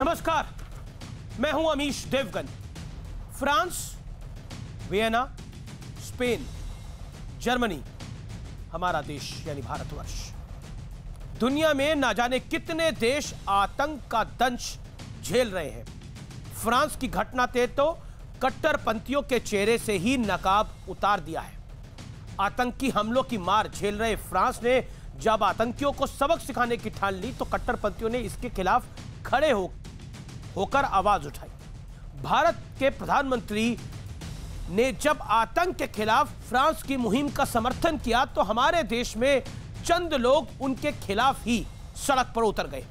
नमस्कार, मैं हूं Amish Devgan. France, Vienna, Spain, Germany, हमारा देश यानी भारतवर्ष। दुनिया में ना जाने कितने देश आतंक का दंश झेल रहे हैं। फ्रांस की घटना ने तो कट्टरपंथियों के चेहरे से ही नकाब उतार दिया है। आतंकी हमलों की मार झेल रहे फ्रांस ने जब आतंकियों को सबक सिखाने की ठान ली तो कट्टरपंथियों ने इसके खिलाफ खड़े होकर आवाज उठाई। भारत के प्रधानमंत्री ने जब आतंक के खिलाफ फ्रांस की मुहिम का समर्थन किया तो हमारे देश में चंद लोग उनके खिलाफ ही सड़क पर उतर गए।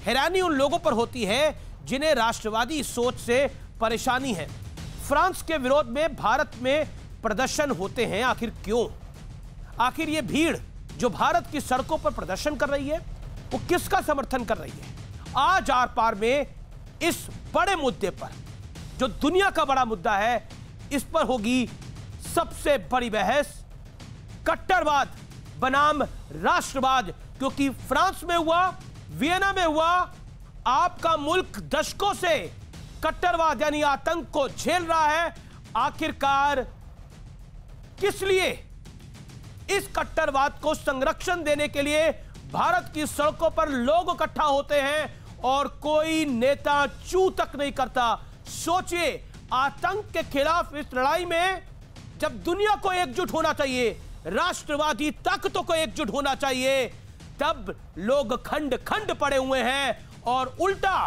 हैरानी उन लोगों पर होती है जिन्हें राष्ट्रवादी सोच से परेशानी है। फ्रांस के विरोध में भारत में प्रदर्शन होते हैं, आखिर क्यों? आखिर ये भीड़ जो भारत की सड़कों पर प्रदर्शन कर रही है वो किसका समर्थन कर रही है? आज आर पार में इस बड़े मुद्दे पर, जो दुनिया का बड़ा मुद्दा है, इस पर होगी सबसे बड़ी बहस। कट्टरवाद बनाम राष्ट्रवाद, क्योंकि फ्रांस में हुआ, वियना में हुआ, आपका मुल्क दशकों से कट्टरवाद यानी आतंक को झेल रहा है। आखिरकार किस लिए? इस कट्टरवाद को संरक्षण देने के लिए भारत की सड़कों पर लोग इकट्ठा होते हैं और कोई नेता चू तक नहीं करता। सोचिए, आतंक के खिलाफ इस लड़ाई में जब दुनिया को एकजुट होना चाहिए, राष्ट्रवादी ताकतों को एकजुट होना चाहिए, तब लोग खंड खंड पड़े हुए हैं और उल्टा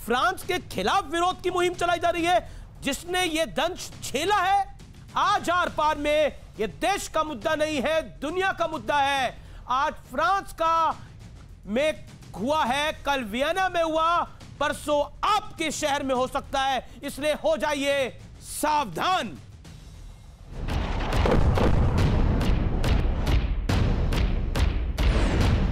फ्रांस के खिलाफ विरोध की मुहिम चलाई जा रही है जिसने यह दंश झेला है। आज आर पार में यह देश का मुद्दा नहीं है, दुनिया का मुद्दा है। आज फ्रांस का में हुआ है, कल वियना में हुआ, परसों आपके शहर में हो सकता है, इसलिए हो जाइए सावधान।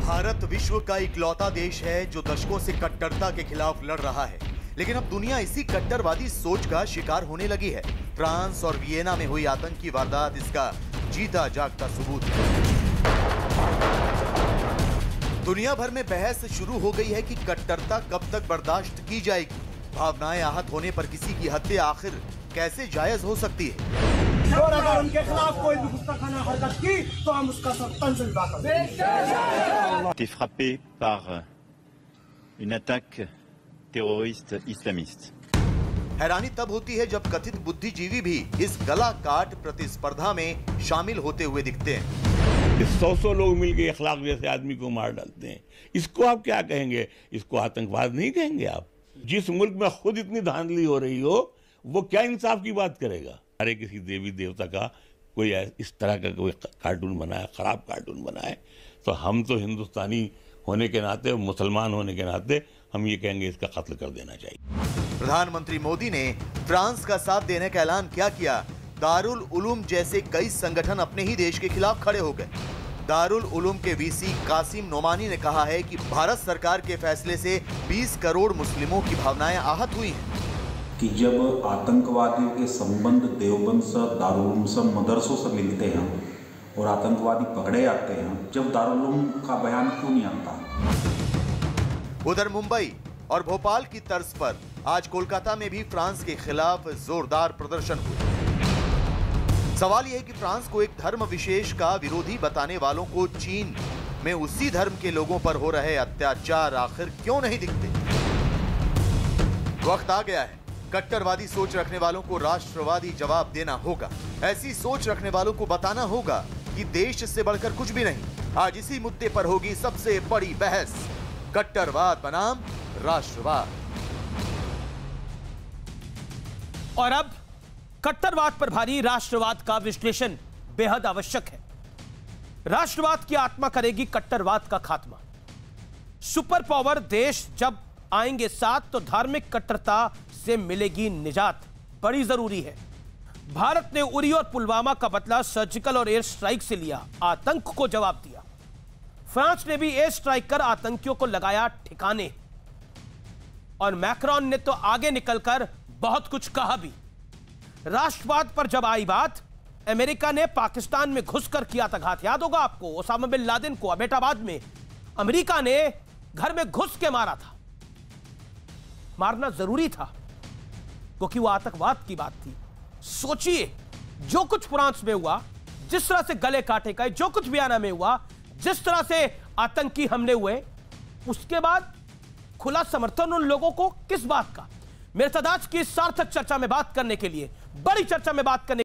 भारत विश्व का इकलौता देश है जो दशकों से कट्टरता के खिलाफ लड़ रहा है, लेकिन अब दुनिया इसी कट्टरवादी सोच का शिकार होने लगी है। फ्रांस और वियना में हुई आतंकी वारदात इसका जीता जागता सबूत है। दुनिया भर में बहस शुरू हो गई है कि कट्टरता कब तक बर्दाश्त की जाएगी। भावनाएं आहत होने पर किसी की हत्या आखिर कैसे जायज हो सकती है? और अगर उनके खिलाफ कोई भी गुस्ताखाना हरकत की तो हम उसका सख्त जवाब देंगे। frappé par une attaque terroriste islamiste. हैरानी तब होती है जब कथित बुद्धिजीवी भी इस गला काट प्रतिस्पर्धा में शामिल होते हुए दिखते हैं। 100 लोग मिलकर अखलाक जैसे आदमी को मार डालते हैं, इसको आप क्या कहेंगे? इसको आतंकवाद नहीं कहेंगे आप? जिस मुल्क में खुद इतनी धांधली हो रही हो वो क्या इंसाफ की बात करेगा? अरे किसी देवी देवता का कोई इस तरह का कोई कार्टून बनाए, खराब कार्टून बनाए, तो हम तो हिंदुस्तानी होने के नाते, मुसलमान होने के नाते हम ये कहेंगे इसका कत्ल कर देना चाहिए। प्रधानमंत्री मोदी ने फ्रांस का साथ देने का ऐलान क्या किया? दारुल उलूम जैसे कई संगठन अपने ही देश के खिलाफ खड़े हो गए। दारुल उलूम के वीसी कासिम नोमानी ने कहा है कि भारत सरकार के फैसले से 20 करोड़ मुस्लिमों की भावनाएं आहत हुई हैं। कि जब आतंकवादियों के संबंध देवबंद से, दारुल उलूम से, मदरसों से मिलते हैं और आतंकवादी पकड़े जाते हैं, जब दारुल उलूम का बयान क्यों नहीं आता? उधर मुंबई और भोपाल की तर्ज पर आज कोलकाता में भी फ्रांस के खिलाफ जोरदार प्रदर्शन हुए। सवाल यह है कि फ्रांस को एक धर्म विशेष का विरोधी बताने वालों को चीन में उसी धर्म के लोगों पर हो रहे अत्याचार आखिर क्यों नहीं दिखते? वक्त आ गया है, कट्टरवादी सोच रखने वालों को राष्ट्रवादी जवाब देना होगा। ऐसी सोच रखने वालों को बताना होगा कि देश से बढ़कर कुछ भी नहीं। आज इसी मुद्दे पर होगी सबसे बड़ी बहस, कट्टरवाद बनाम राष्ट्रवाद। और अब कट्टरवाद पर भारी राष्ट्रवाद का विश्लेषण बेहद आवश्यक है। राष्ट्रवाद की आत्मा करेगी कट्टरवाद का खात्मा। सुपर पावर देश जब आएंगे साथ तो धार्मिक कट्टरता से मिलेगी निजात, बड़ी जरूरी है। भारत ने उरी और पुलवामा का बदला सर्जिकल और एयर स्ट्राइक से लिया, आतंक को जवाब दिया। फ्रांस ने भी एयर स्ट्राइक कर आतंकियों को लगाया ठिकाने, और मैक्रोन ने तो आगे निकलकर बहुत कुछ कहा भी। राष्ट्रवाद पर जब आई बात, अमेरिका ने पाकिस्तान में घुसकर किया था घात, याद होगा आपको, ओसामा बिन लादेन को अबेटाबाद में अमेरिका ने घर में घुस के मारा था। मारना जरूरी था, क्योंकि वो आतंकवाद की बात थी। सोचिए, जो कुछ फ्रांस में हुआ, जिस तरह से गले काटे गए, जो कुछ वियना में हुआ, जिस तरह से आतंकी हमले हुए, उसके बाद खुला समर्थन उन लोगों को किस बात का? मेरे साथ आज की सार्थक चर्चा में बात करने के लिए, बड़ी चर्चा में बात करने